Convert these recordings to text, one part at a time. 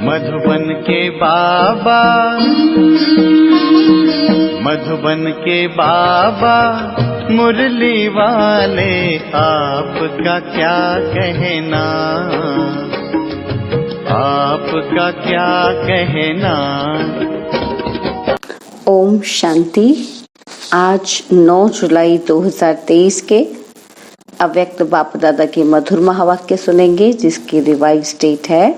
मधुबन के बाबा, मधुबन के बाबा मुरली वाले, आपका क्या कहना, आपका क्या कहना। ओम शांति। आज 9 जुलाई 2023 के अव्यक्त बाप दादा के मधुर महावाक्य सुनेंगे, जिसकी रिवाइज डेट है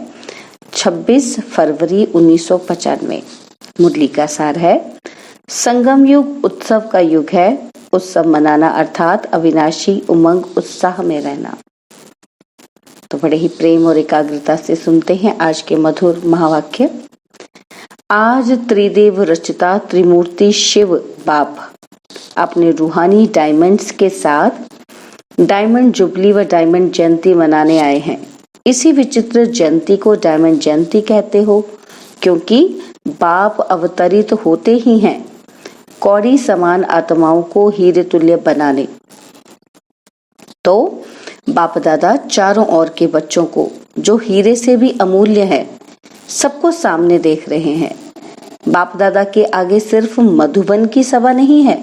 26 फरवरी 1995। मुरली का सार है, संगम युग उत्सव का युग है, उत्सव मनाना अर्थात अविनाशी उमंग उत्साह में रहना। तो बड़े ही प्रेम और एकाग्रता से सुनते हैं आज के मधुर महावाक्य। आज त्रिदेव रचिता त्रिमूर्ति शिव बाप अपने रूहानी डायमंड्स के साथ डायमंड जुबली व डायमंड जयंती मनाने आए हैं। इसी विचित्र जयंती को डायमंड जयंती कहते हो, क्योंकि बाप अवतरित होते ही हैं कौड़ी समान आत्माओं को हीरे तुल्य बनाने। तो बाप दादा चारों ओर के बच्चों को, जो हीरे से भी अमूल्य है, सबको सामने देख रहे हैं। बाप दादा के आगे सिर्फ मधुबन की सभा नहीं है,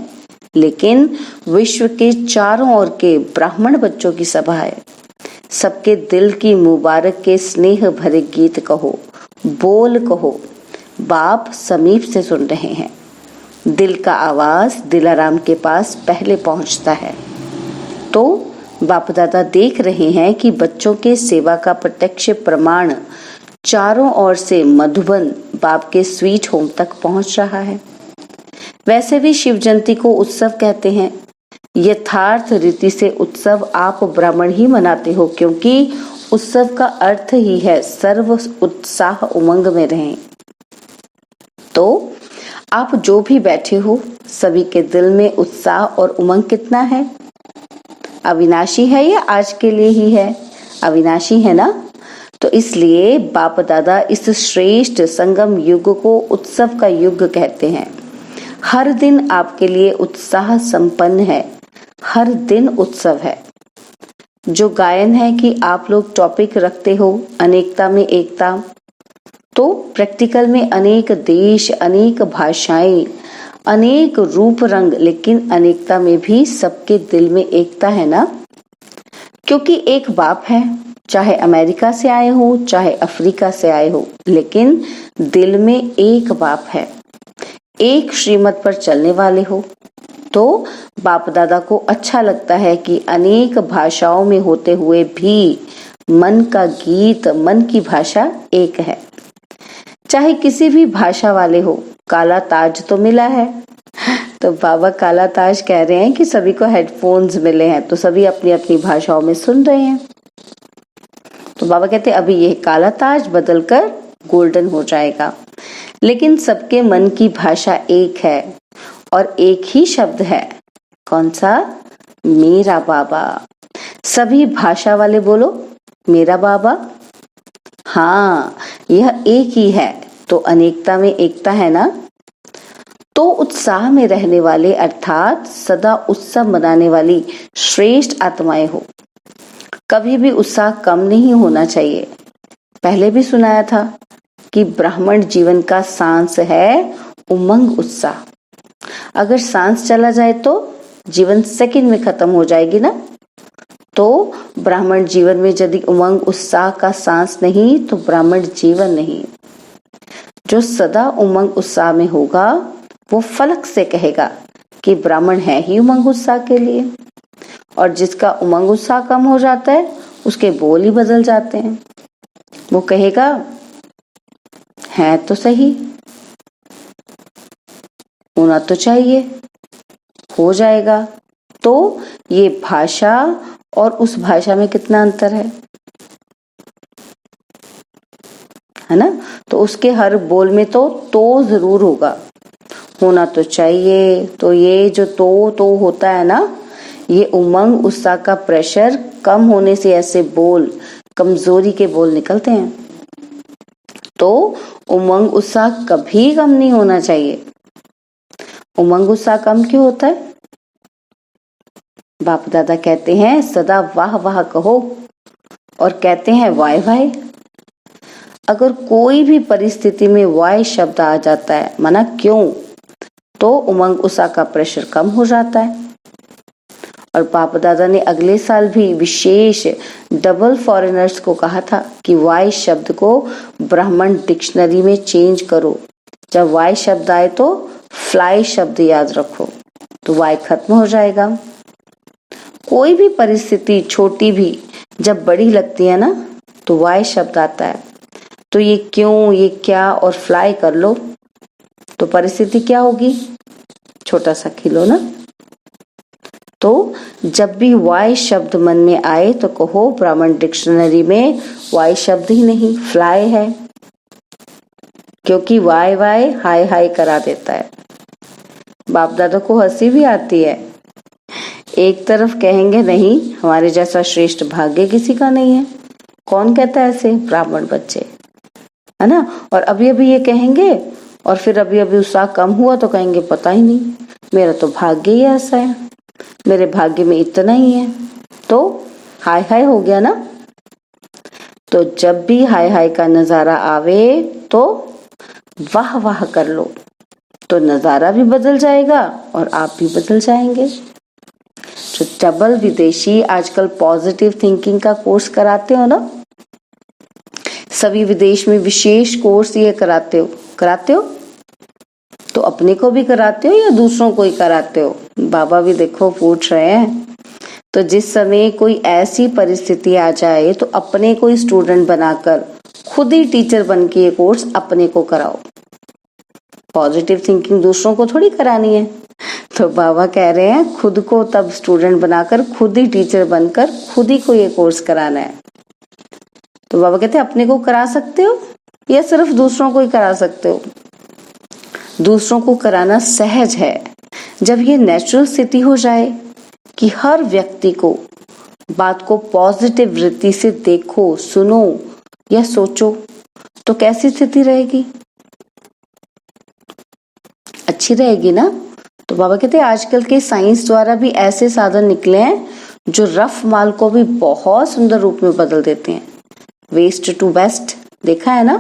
लेकिन विश्व के चारों ओर के ब्राह्मण बच्चों की सभा है। सबके दिल की मुबारक के स्नेह भरे गीत कहो, बोल कहो, बाप समीप से सुन रहे हैं। दिल का आवाज दिलाराम के पास पहले पहुंचता है। तो बाप दादा देख रहे हैं कि बच्चों के सेवा का प्रत्यक्ष प्रमाण चारों ओर से मधुबन बाप के स्वीट होम तक पहुंच रहा है। वैसे भी शिव जयंती को उत्सव कहते हैं। यथार्थ रीति से उत्सव आप ब्राह्मण ही मनाते हो, क्योंकि उत्सव का अर्थ ही है सर्व उत्साह उमंग में रहें। तो आप जो भी बैठे हो, सभी के दिल में उत्साह और उमंग कितना है? अविनाशी है या आज के लिए ही है? अविनाशी है ना। तो इसलिए बाप दादा इस श्रेष्ठ संगम युग को उत्सव का युग कहते हैं। हर दिन आपके लिए उत्साह संपन्न है, हर दिन उत्सव है। जो गायन है कि आप लोग टॉपिक रखते हो अनेकता में एकता, तो प्रैक्टिकल में अनेक देश, अनेक भाषाएं, अनेक रूप रंग, लेकिन अनेकता में भी सबके दिल में एकता है ना। क्योंकि एक बाप है, चाहे अमेरिका से आए हो, चाहे अफ्रीका से आए हो, लेकिन दिल में एक बाप है। एक श्रीमत पर चलने वाले हो। तो बाप दादा को अच्छा लगता है कि अनेक भाषाओं में होते हुए भी मन का गीत, मन की भाषा एक है। चाहे किसी भी भाषा वाले हो, काला ताज तो मिला है। तो बाबा काला ताज कह रहे हैं कि सभी को हेडफोन्स मिले हैं, तो सभी अपनी अपनी भाषाओं में सुन रहे हैं। तो बाबा कहते हैं अभी यह काला ताज बदलकर गोल्डन हो जाएगा, लेकिन सबके मन की भाषा एक है और एक ही शब्द है। कौन सा? मेरा बाबा। सभी भाषा वाले बोलो मेरा बाबा। हाँ, यह एक ही है, तो अनेकता में एकता है ना। तो उत्साह में रहने वाले अर्थात सदा उत्सव मनाने वाली श्रेष्ठ आत्माएं हो। कभी भी उत्साह कम नहीं होना चाहिए। पहले भी सुनाया था कि ब्राह्मण जीवन का सांस है उमंग उत्साह। अगर सांस चला जाए तो जीवन सेकंड में खत्म हो जाएगी ना। तो ब्राह्मण जीवन में यदि उमंग उत्साह का सांस नहीं, तो ब्राह्मण जीवन नहीं। जो सदा उमंग उत्साह में होगा, वो फलक से कहेगा कि ब्राह्मण है ही उमंग उत्साह के लिए। और जिसका उमंग उत्साह कम हो जाता है, उसके बोल ही बदल जाते हैं। वो कहेगा है तो सही, होना तो चाहिए, हो जाएगा। तो ये भाषा और उस भाषा में कितना अंतर है ना। तो उसके हर बोल में तो जरूर होगा, होना तो चाहिए। तो ये जो तो होता है ना, ये उमंग उत्साह का प्रेशर कम होने से ऐसे बोल, कमजोरी के बोल निकलते हैं। तो उमंग उत्साह कभी कम नहीं होना चाहिए। उमंग उत्साह कम क्यों होता है? बाप दादा कहते हैं सदा वाह वाह कहो और कहते हैं वाय वाय। अगर कोई भी परिस्थिति में वाई शब्द आ जाता है, माना क्यों, तो उमंग उषा का प्रेशर कम हो जाता है। और बाप दादा ने अगले साल भी विशेष डबल फॉरेनर्स को कहा था कि वाई शब्द को ब्राह्मण डिक्शनरी में चेंज करो। जब वाई शब्द आए तो फ्लाई शब्द याद रखो, तो वाई खत्म हो जाएगा। कोई भी परिस्थिति छोटी भी जब बड़ी लगती है ना, तो वाई शब्द आता है। तो ये क्यों, ये क्या और फ्लाई कर लो, तो परिस्थिति क्या होगी, छोटा सा खिलो ना। तो जब भी वाई शब्द मन में आए तो कहो ब्राह्मण डिक्शनरी में वाई शब्द ही नहीं, फ्लाई है, क्योंकि वाई वाई हाय हाय करा देता है। बाप दादा को हंसी भी आती है। एक तरफ कहेंगे नहीं, हमारे जैसा श्रेष्ठ भाग्य किसी का नहीं है। कौन कहता है ऐसे, ब्राह्मण बच्चे, है ना। और अभी अभी ये कहेंगे और फिर अभी अभी उत्साह कम हुआ तो कहेंगे पता ही नहीं, मेरा तो भाग्य ही ऐसा है, मेरे भाग्य में इतना ही है। तो हाय हाय हो गया ना। तो जब भी हाय हाय का नजारा आवे तो वाह वाह कर लो, तो नजारा भी बदल जाएगा और आप भी बदल जाएंगे। जो डबल विदेशी आजकल पॉजिटिव थिंकिंग का कोर्स कराते हो ना, सभी विदेश में विशेष कोर्स ये कराते हो, तो अपने को भी कराते हो या दूसरों को ही कराते हो? बाबा भी देखो पूछ रहे हैं। तो जिस समय कोई ऐसी परिस्थिति आ जाए तो अपने को ही स्टूडेंट बनाकर खुद ही टीचर बन के ये कोर्स अपने को कराओ। पॉजिटिव थिंकिंग दूसरों को थोड़ी करानी है। तो बाबा कह रहे हैं खुद को तब स्टूडेंट बनाकर खुद ही टीचर बनकर खुद ही को ये कोर्स कराना है। तो बाबा कहते हैं अपने को करा सकते हो या सिर्फ दूसरों को ही करा सकते हो? दूसरों को कराना सहज है। जब ये नेचुरल स्थिति हो जाए कि हर व्यक्ति को बात को पॉजिटिव वृत्ति से देखो, सुनो या सोचो, तो कैसी स्थिति रहेगी? अच्छी रहेगी ना। तो बाबा कहते हैं आजकल के साइंस द्वारा भी ऐसे साधन निकले हैं जो रफ माल को भी बहुत सुंदर रूप में बदल देते हैं। वेस्ट टू बेस्ट देखा है ना,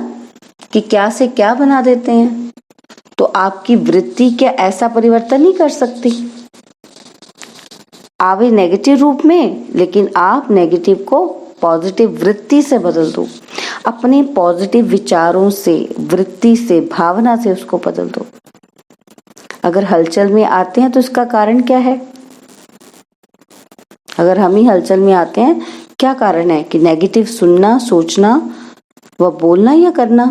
कि क्या से क्या बना देते हैं। तो आपकी वृत्ति क्या ऐसा परिवर्तन नहीं कर सकती? आवे नेगेटिव रूप में, लेकिन आप नेगेटिव को पॉजिटिव वृत्ति से बदल दो। अपने पॉजिटिव विचारों से, वृत्ति से, भावना से उसको बदल दो। अगर हलचल में आते हैं तो इसका कारण क्या है? अगर हम ही हलचल में आते हैं, क्या कारण है? कि नेगेटिव सुनना, सोचना व बोलना या करना,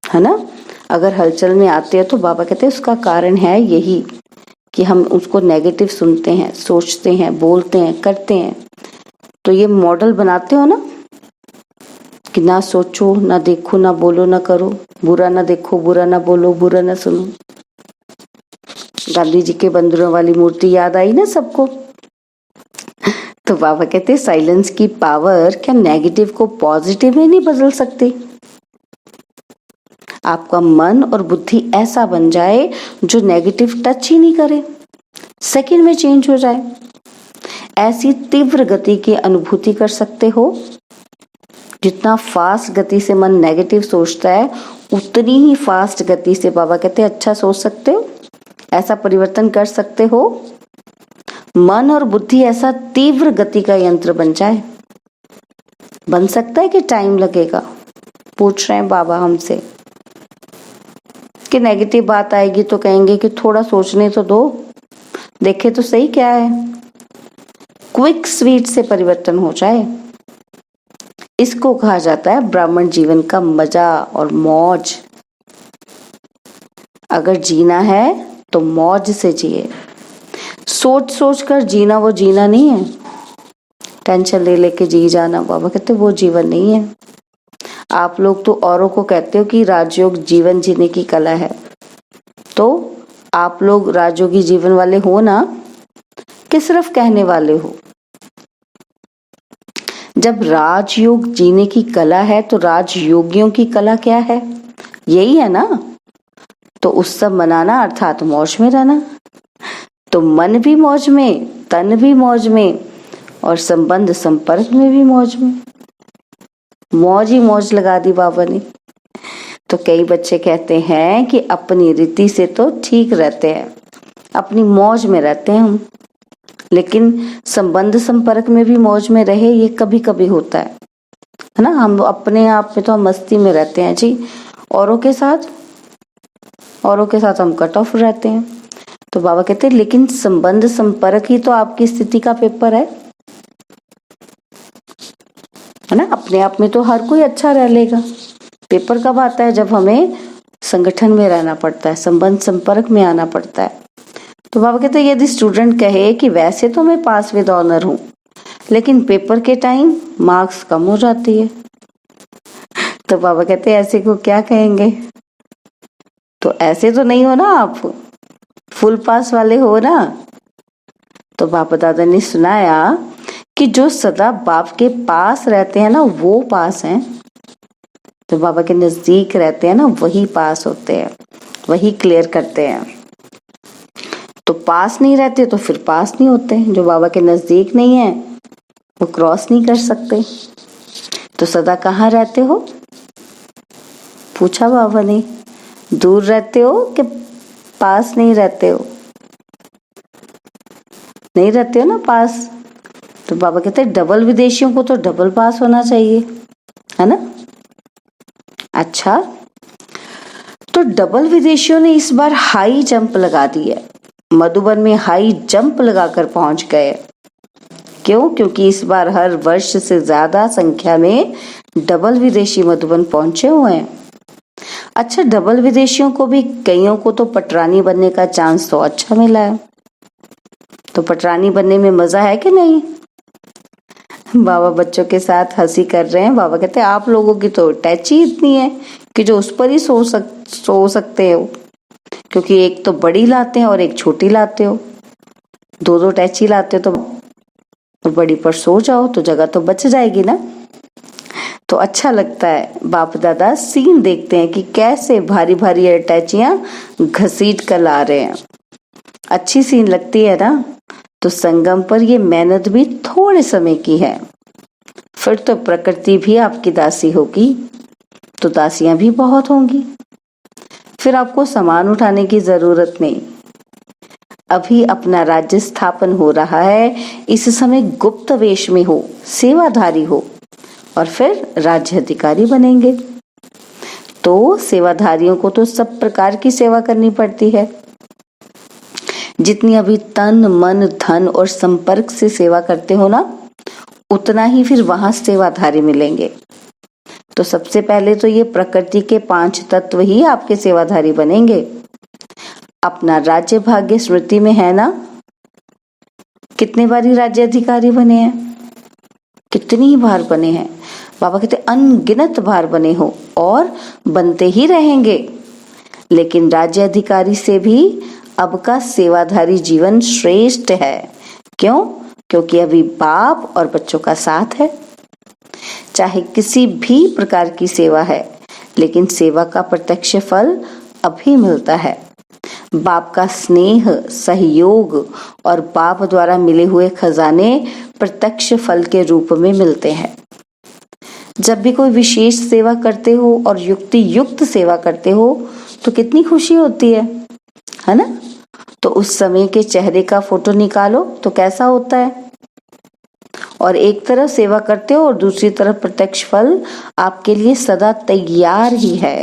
है ना। अगर हलचल में आते हैं तो बाबा कहते हैं उसका कारण है यही कि हम उसको नेगेटिव सुनते हैं, सोचते हैं, बोलते हैं, करते हैं। तो ये मॉडल बनाते हो ना कि ना सोचो, ना देखो, ना बोलो, ना करो, बुरा ना देखो, बुरा ना बोलो, बुरा ना सुनो। गांधी जी के बंदरों वाली मूर्ति याद आई ना सबको। तो बाबा कहते हैं साइलेंस की पावर क्या नेगेटिव को पॉजिटिव में नहीं बदल सकती? आपका मन और बुद्धि ऐसा बन जाए जो नेगेटिव टच ही नहीं करे, सेकंड में चेंज हो जाए। ऐसी तीव्र गति की अनुभूति कर सकते हो। जितना फास्ट गति से मन नेगेटिव सोचता है, उतनी ही फास्ट गति से बाबा कहते हैं अच्छा सोच सकते हो। ऐसा परिवर्तन कर सकते हो। मन और बुद्धि ऐसा तीव्र गति का यंत्र बन जाए। बन सकता है कि टाइम लगेगा? पूछ रहे हैं बाबा हमसे कि नेगेटिव बात आएगी तो कहेंगे कि थोड़ा सोचने तो दो, देखे तो सही क्या है। क्विक स्वीट से परिवर्तन हो जाए, इसको कहा जाता है ब्राह्मण जीवन का मजा और मौज। अगर जीना है तो मौज से जिए। सोच सोच कर जीना वो जीना नहीं है। टेंशन ले लेके जी जाना, बाबा कहते वो जीवन नहीं है। आप लोग तो औरों को कहते हो कि राजयोग जीवन जीने की कला है, तो आप लोग राजयोगी जीवन वाले हो ना, कि सिर्फ कहने वाले हो? जब राजयोग जीने की कला है तो राजयोगियों की कला क्या है? यही है ना। तो उत्सव मनाना अर्थात मौज में रहना। तो मन भी मौज में, तन भी मौज में और संबंध संपर्क में भी मौज में। मौज ही मौज लगा दी बाबा ने। तो कई बच्चे कहते हैं कि अपनी रीति से तो ठीक रहते हैं, अपनी मौज में रहते हैं हम, लेकिन संबंध संपर्क में भी मौज में रहे ये कभी कभी होता है ना। हम अपने आप में तो हम मस्ती में रहते हैं जी, औरों के साथ हम कट ऑफ रहते हैं। तो बाबा कहते हैं लेकिन संबंध संपर्क ही तो आपकी स्थिति का पेपर है ना। अपने आप में तो हर कोई अच्छा रह लेगा, पेपर कब आता है? जब हमें संगठन में रहना पड़ता है, संबंध संपर्क में आना पड़ता है। तो बाबा कहते हैं यदि स्टूडेंट कहे कि वैसे तो मैं पास विद ऑनर हूं, लेकिन पेपर के टाइम मार्क्स कम हो जाती है, तो बाबा कहते हैं ऐसे को क्या कहेंगे? तो ऐसे तो नहीं हो ना, आप फुल पास वाले हो ना। तो बाबा दादा ने सुनाया कि जो सदा बाप के पास रहते हैं ना वो पास हैं, तो बाबा के नजदीक रहते हैं ना वही पास होते हैं, वही क्लियर करते हैं। तो पास नहीं रहते तो फिर पास नहीं होते, जो बाबा के नजदीक नहीं है वो क्रॉस नहीं कर सकते। तो सदा कहाँ रहते हो? पूछा बाबा ने। दूर रहते हो कि पास नहीं रहते हो? नहीं रहते हो ना पास। तो बाबा कहते हैं डबल विदेशियों को तो डबल पास होना चाहिए, है ना। अच्छा, तो डबल विदेशियों ने इस बार हाई जंप लगा दी है, मधुबन में हाई जंप लगाकर पहुंच गए। क्यों? क्योंकि इस बार हर वर्ष से ज्यादा संख्या में डबल विदेशी मधुबन पहुंचे हुए हैं। अच्छा, डबल विदेशियों को भी कईयों को तो पटरानी बनने का चांस तो अच्छा मिला है, तो पटरानी बनने में मजा है कि नहीं? बाबा बच्चों के साथ हंसी कर रहे हैं। बाबा कहते हैं आप लोगों की तो टैची इतनी है कि जो उस पर ही सो सकते हो, क्योंकि एक तो बड़ी लाते हैं और एक छोटी लाते हो, दो टैची लाते हो तो बड़ी पर सो जाओ तो जगह तो बच जाएगी ना। तो अच्छा लगता है, बाप दादा सीन देखते हैं कि कैसे भारी भारी अटैचियां घसीट कर ला रहे हैं। अच्छी सीन लगती है ना। तो संगम पर ये मेहनत भी थोड़े समय की है, फिर तो प्रकृति भी आपकी दासी होगी, तो दासियां भी बहुत होंगी, फिर आपको सामान उठाने की जरूरत नहीं। अभी अपना राज्य स्थापन हो रहा है, इस समय गुप्त वेश में हो, सेवाधारी हो, और फिर राज्य अधिकारी बनेंगे। तो सेवाधारियों को तो सब प्रकार की सेवा करनी पड़ती है, जितनी अभी तन मन धन और संपर्क से सेवा करते हो ना, उतना ही फिर वहां सेवाधारी मिलेंगे। तो सबसे पहले तो ये प्रकृति के 5 तत्व ही आपके सेवाधारी बनेंगे। अपना राज्य भाग्य स्मृति में है ना, कितने बारी राज्य अधिकारी बने हैं? कितनी ही बार बने हैं। बाबा कहते अनगिनत बार बने हो और बनते ही रहेंगे। लेकिन राज्य अधिकारी से भी अब का सेवाधारी जीवन श्रेष्ठ है। क्यों? क्योंकि अभी बाप और बच्चों का साथ है। चाहे किसी भी प्रकार की सेवा है, लेकिन सेवा का प्रत्यक्ष फल अभी मिलता है। बाप का स्नेह, सहयोग और बाप द्वारा मिले हुए खजाने प्रत्यक्ष फल के रूप में मिलते हैं। जब भी कोई विशेष सेवा करते हो और युक्ति युक्त सेवा करते हो तो कितनी खुशी होती है ना। तो उस समय के चेहरे का फोटो निकालो तो कैसा होता है। और एक तरफ सेवा करते हो और दूसरी तरफ प्रत्यक्ष फल आपके लिए सदा तैयार ही है।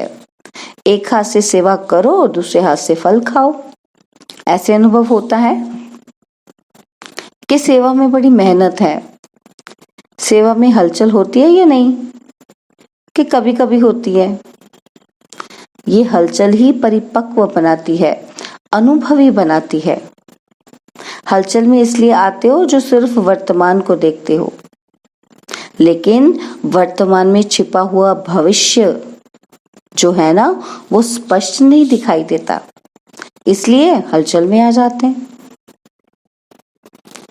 एक हाथ से सेवा करो और दूसरे हाथ से फल खाओ। ऐसे अनुभव होता है कि सेवा में बड़ी मेहनत है। सेवा में हलचल होती है या नहीं, कि कभी कभी होती है। ये हलचल ही परिपक्व बनाती है, अनुभवी बनाती है। हलचल में इसलिए आते हो जो सिर्फ वर्तमान को देखते हो, लेकिन वर्तमान में छिपा हुआ भविष्य जो है ना वो स्पष्ट नहीं दिखाई देता, इसलिए हलचल में आ जाते हैं।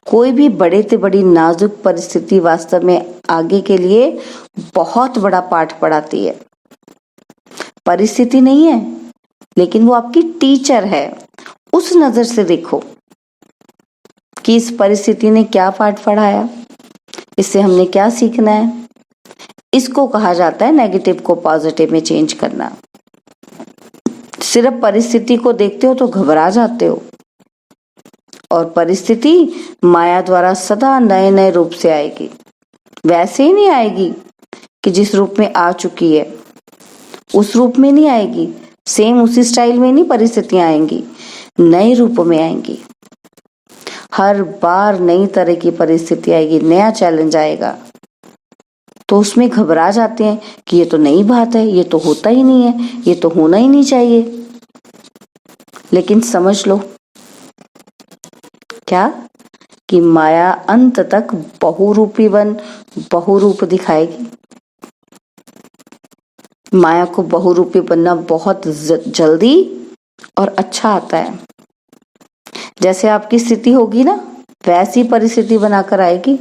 कोई भी बड़े से बड़ी नाजुक परिस्थिति वास्तव में आगे के लिए बहुत बड़ा पाठ पढ़ाती है। परिस्थिति नहीं है, लेकिन वो आपकी टीचर है। उस नजर से देखो कि इस परिस्थिति ने क्या पाठ पढ़ाया, इससे हमने क्या सीखना है। इसको कहा जाता है नेगेटिव को पॉजिटिव में चेंज करना। सिर्फ परिस्थिति को देखते हो तो घबरा जाते हो, और परिस्थिति माया द्वारा सदा नए नए रूप से आएगी। वैसे ही नहीं आएगी कि जिस रूप में आ चुकी है, उस रूप में नहीं आएगी, सेम उसी स्टाइल में नहीं परिस्थितियां आएंगी, नए रूप में आएंगी। हर बार नई तरह की परिस्थिति आएगी, नया चैलेंज आएगा, तो उसमें घबरा जाते हैं कि ये तो नई बात है, ये तो होता ही नहीं है, ये तो होना ही नहीं चाहिए। लेकिन समझ लो क्या, कि माया अंत तक बहुरूपी बन बहुरूप दिखाएगी। माया को बहुरूपी बनना बहुत जल्दी और अच्छा आता है। जैसे आपकी स्थिति होगी ना, वैसी परिस्थिति बनाकर आएगी।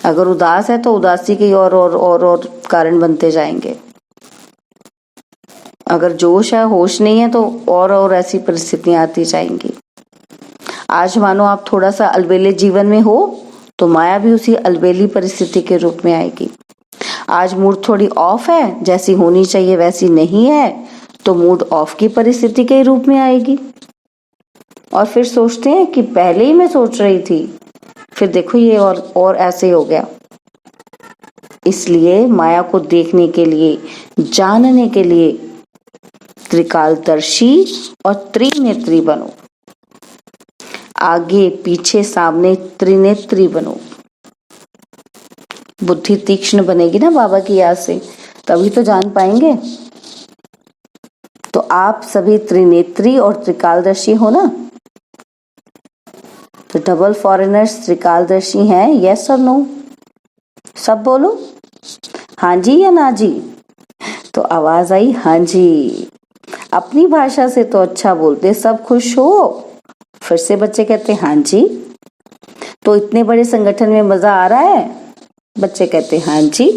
अगर उदास है तो उदासी के और कारण बनते जाएंगे। अगर जोश है, होश नहीं है, तो और ऐसी परिस्थितियां आती जाएंगी। आज मानो आप थोड़ा सा अलबेले जीवन में हो, तो माया भी उसी अलबेली परिस्थिति के रूप में आएगी। आज मूड थोड़ी ऑफ है, जैसी होनी चाहिए वैसी नहीं है, तो मूड ऑफ की परिस्थिति के रूप में आएगी। और फिर सोचते हैं कि पहले ही मैं सोच रही थी, फिर देखो ये और ऐसे हो गया। इसलिए माया को देखने के लिए, जानने के लिए त्रिकालदर्शी और त्रिनेत्री बनो। आगे पीछे सामने त्रिनेत्री बनो। बुद्धि तीक्ष्ण बनेगी ना बाबा की याद से, तभी तो जान पाएंगे। तो आप सभी त्रिनेत्री और त्रिकालदर्शी हो ना? तो डबल फॉरेनर्स त्रिकालदर्शी हैं, यस और नो? सब बोलो हाँ जी या ना जी। तो आवाज आई हाँ जी। अपनी भाषा से तो अच्छा बोलते, सब खुश हो। फिर से बच्चे कहते हाँ जी। तो इतने बड़े संगठन में मजा आ रहा है? बच्चे कहते हाँ जी।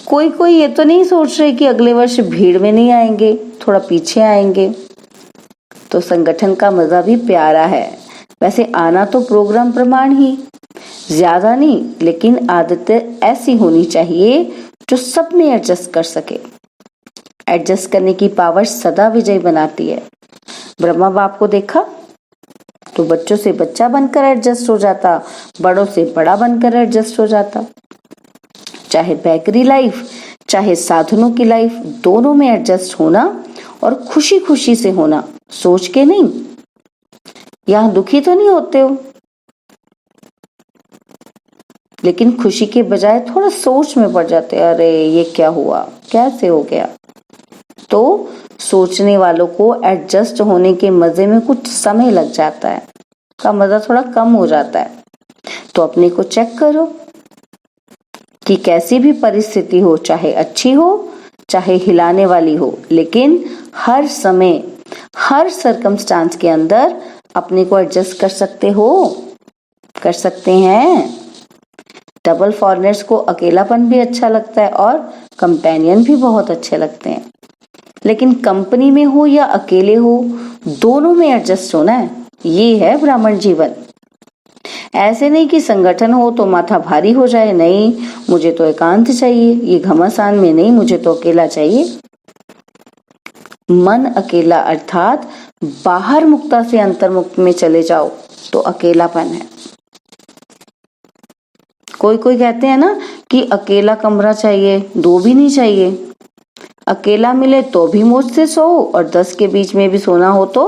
कोई ये तो नहीं सोच रहे कि अगले वर्ष भीड़ में नहीं आएंगे, थोड़ा पीछे आएंगे। तो संगठन का मजा भी प्यारा है। वैसे आना तो प्रोग्राम प्रमाण ही, ज्यादा नहीं, लेकिन आदतें ऐसी होनी चाहिए जो सब में एडजस्ट कर सके। एडजस्ट करने की पावर सदा विजय बनाती है। ब्रह्मा बाप को देखा तो बच्चों से बच्चा बनकर एडजस्ट हो जाता, बड़ों से बड़ा बनकर एडजस्ट हो जाता। चाहे बेकरी लाइफ, चाहे साधनों की लाइफ, दोनों में एडजस्ट होना और खुशी खुशी से होना, सोच के नहीं। यहां दुखी तो नहीं होते हो, लेकिन खुशी के बजाय थोड़ा सोच में पड़ जाते, अरे ये क्या हुआ, कैसे हो गया। तो सोचने वालों को एडजस्ट होने के मजे में कुछ समय लग जाता है, का मजा थोड़ा कम हो जाता है। तो अपने को चेक करो कि कैसी भी परिस्थिति हो, चाहे अच्छी हो चाहे हिलाने वाली हो, लेकिन हर समय हर सर्कमस्टांस के अंदर अपने को एडजस्ट कर सकते हो, कर सकते हैं। डबल फॉरेनर्स को अकेलापन भी अच्छा लगता है और कंपेनियन भी बहुत अच्छे लगते हैं, लेकिन कंपनी में हो या अकेले हो, दोनों में एडजस्ट होना है। ये है ब्राह्मण जीवन। ऐसे नहीं कि संगठन हो तो माथा भारी हो जाए, नहीं मुझे तो एकांत चाहिए, ये घमासान में नहीं, मुझे तो अकेला चाहिए। मन अकेला अर्थात बाहर मुक्ता से अंतर्मुक्त में चले जाओ तो अकेलापन है। कोई कहते हैं ना कि अकेला कमरा चाहिए, दो भी नहीं चाहिए। अकेला मिले तो भी मौज से सो, और 10 के बीच में भी सोना हो तो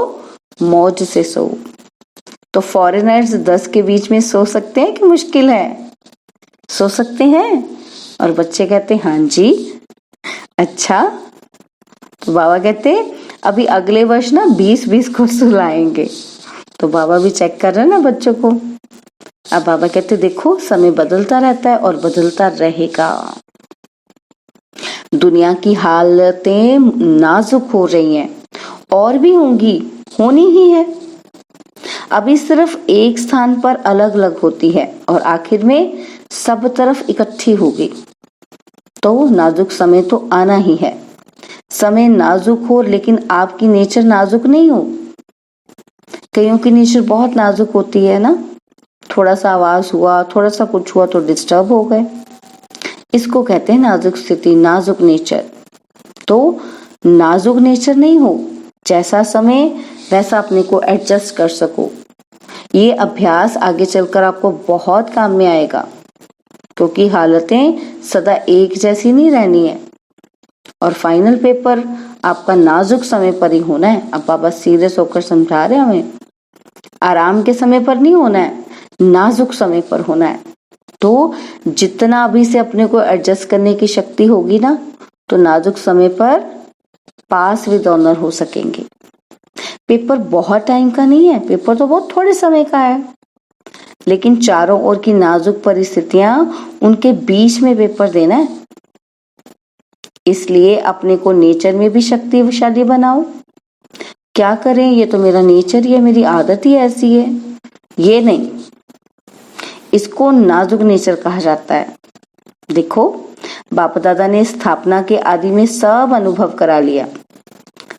मौज से सो। तो फॉरेनर्स 10 के बीच में सो सकते हैं कि मुश्किल है? सो सकते हैं। और बच्चे कहते हैं हाँ जी। अच्छा, तो बाबा कहते अभी अगले वर्ष ना 20 को सुलाएंगे। तो बाबा भी चेक कर रहे हैं ना बच्चों को। अब बाबा कहते देखो समय बदलता रहता है और बदलता रहेगा। दुनिया की हालतें नाजुक हो रही हैं और भी होंगी, होनी ही है। अभी सिर्फ एक स्थान पर अलग अलग होती है और आखिर में सब तरफ इकट्ठी होगी। तो नाजुक समय तो आना ही है। समय नाजुक हो, लेकिन आपकी नेचर नाजुक नहीं हो। कईयों की नेचर बहुत नाजुक होती है ना, थोड़ा सा आवाज हुआ, थोड़ा सा कुछ हुआ तो डिस्टर्ब हो गए। इसको कहते हैं नाजुक स्थिति, नाजुक नेचर। तो नाजुक नेचर नहीं हो, जैसा समय वैसा अपने को एडजस्ट कर सको। ये अभ्यास आगे चलकर आपको बहुत काम में आएगा, क्योंकि हालतें सदा एक जैसी नहीं रहनी है और फाइनल पेपर आपका नाजुक समय पर ही होना है। अब बाबा सीरियस होकर समझा रहे हैं हमें, आराम के समय पर नहीं होना है, नाजुक समय पर होना है। तो जितना अभी से अपने को एडजस्ट करने की शक्ति होगी ना, तो नाजुक समय पर पास विद ऑनर हो सकेंगे। पेपर बहुत टाइम का नहीं है, पेपर तो बहुत थोड़े समय का है, लेकिन चारों ओर की नाजुक परिस्थितियां, उनके बीच में पेपर देना है। इसलिए अपने को नेचर में भी शक्तिशाली बनाओ। क्या करें, ये तो मेरा नेचर ही है, मेरी आदत ही ऐसी है, ये नहीं, इसको नाजुक नेचर कहा जाता है। देखो, बाप दादा ने स्थापना के आदि में सब अनुभव करा लिया।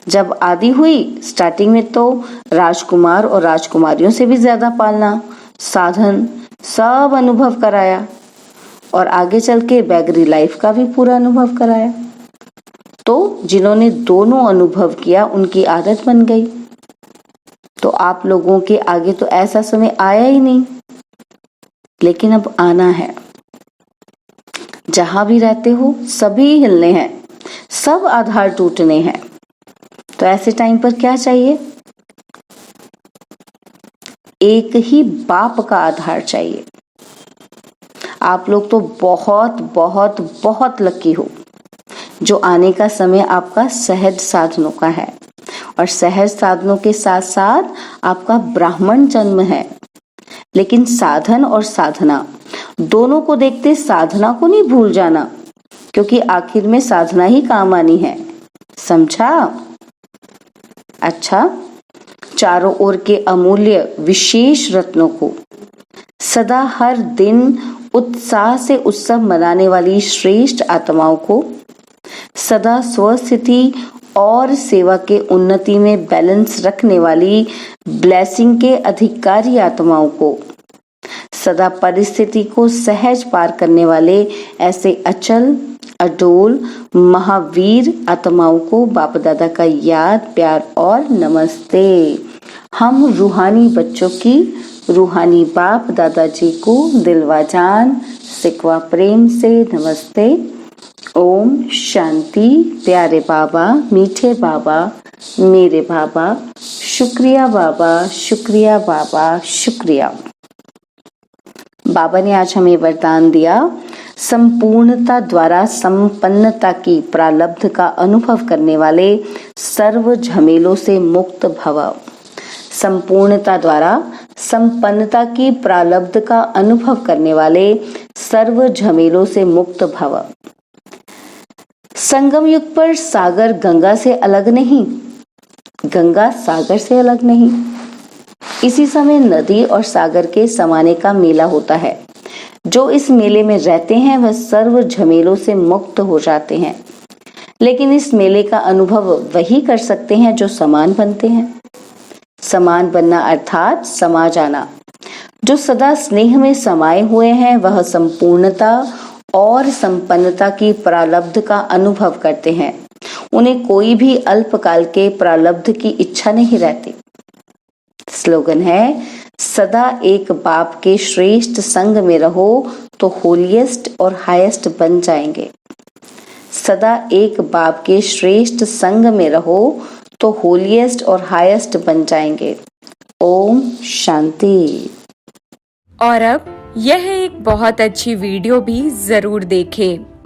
जब आदि हुई, स्टार्टिंग में तो राजकुमार और राजकुमारियों से भी ज्यादा पालना, साधन सब अनुभव कराया और आगे चल के बैगरी लाइफ का भी पूरा अनुभव कराया। तो जिन्होंने दोनों अनुभव किया, उनकी आदत बन गई। तो आप लोगों के आगे तो ऐसा समय आया ही नहीं, लेकिन अब आना है। जहां भी रहते हो सभी हिलने हैं, सब आधार टूटने हैं। तो ऐसे टाइम पर क्या चाहिए? एक ही बाप का आधार चाहिए। आप लोग तो बहुत बहुत बहुत लकी हो, जो आने का समय आपका सहज साधनों का है, और सहज साधनों के साथ साथ आपका ब्राह्मण जन्म है। लेकिन साधन और साधना दोनों को देखते साधना को नहीं भूल जाना, क्योंकि आखिर में साधना ही काम आनी है। समझा? अच्छा, चारों ओर के अमूल्य विशेष रत्नों को सदा हर दिन उत्साह से उत्सव मनाने वाली श्रेष्ठ आत्माओं को, सदा स्वस्थिति और सेवा के उन्नति में बैलेंस रखने वाली ब्लेसिंग के अधिकारी आत्माओं को, सदा परिस्थिति को सहज पार करने वाले ऐसे अचल अडोल महावीर आत्माओं को बाप दादा का याद, प्यार और नमस्ते। हम रूहानी बच्चों की रूहानी बाप दादाजी को दिलवा जान सिकवा प्रेम से नमस्ते। ओम शांति। प्यारे बाबा, मीठे बाबा, मेरे बाबा, शुक्रिया बाबा, शुक्रिया बाबा, शुक्रिया। बाबा ने आज हमें वरदान दिया, संपूर्णता द्वारा संपन्नता की प्रारब्ध का अनुभव करने वाले सर्व झमेलों से मुक्त भव। संपूर्णता द्वारा संपन्नता की प्रारब्ध का अनुभव करने वाले सर्व झमेलों से मुक्त भव। संगम युग पर सागर गंगा से अलग नहीं, गंगा सागर से अलग नहीं। इसी समय नदी और सागर के समाने का मेला होता है। जो इस मेले में रहते हैं वह सर्व झमेलों से मुक्त हो जाते हैं। लेकिन इस मेले का अनुभव वही कर सकते हैं जो समान बनते हैं। समान बनना अर्थात समा जाना। जो सदा स्नेह में समाये हुए हैं वह संपूर्णता और संपन्नता की प्रारब्ध का अनुभव करते हैं। उन्हें कोई भी अल्पकाल के प्रारब्ध की इच्छा नहीं रहती। स्लोगन है, सदा एक बाप के श्रेष्ठ संग में रहो तो होलिएस्ट और हाईएस्ट बन जाएंगे। सदा एक बाप के श्रेष्ठ संग में रहो तो होलिएस्ट और हाईएस्ट बन जाएंगे। ओम शांति। और अब यह एक बहुत अच्छी वीडियो भी जरूर देखें।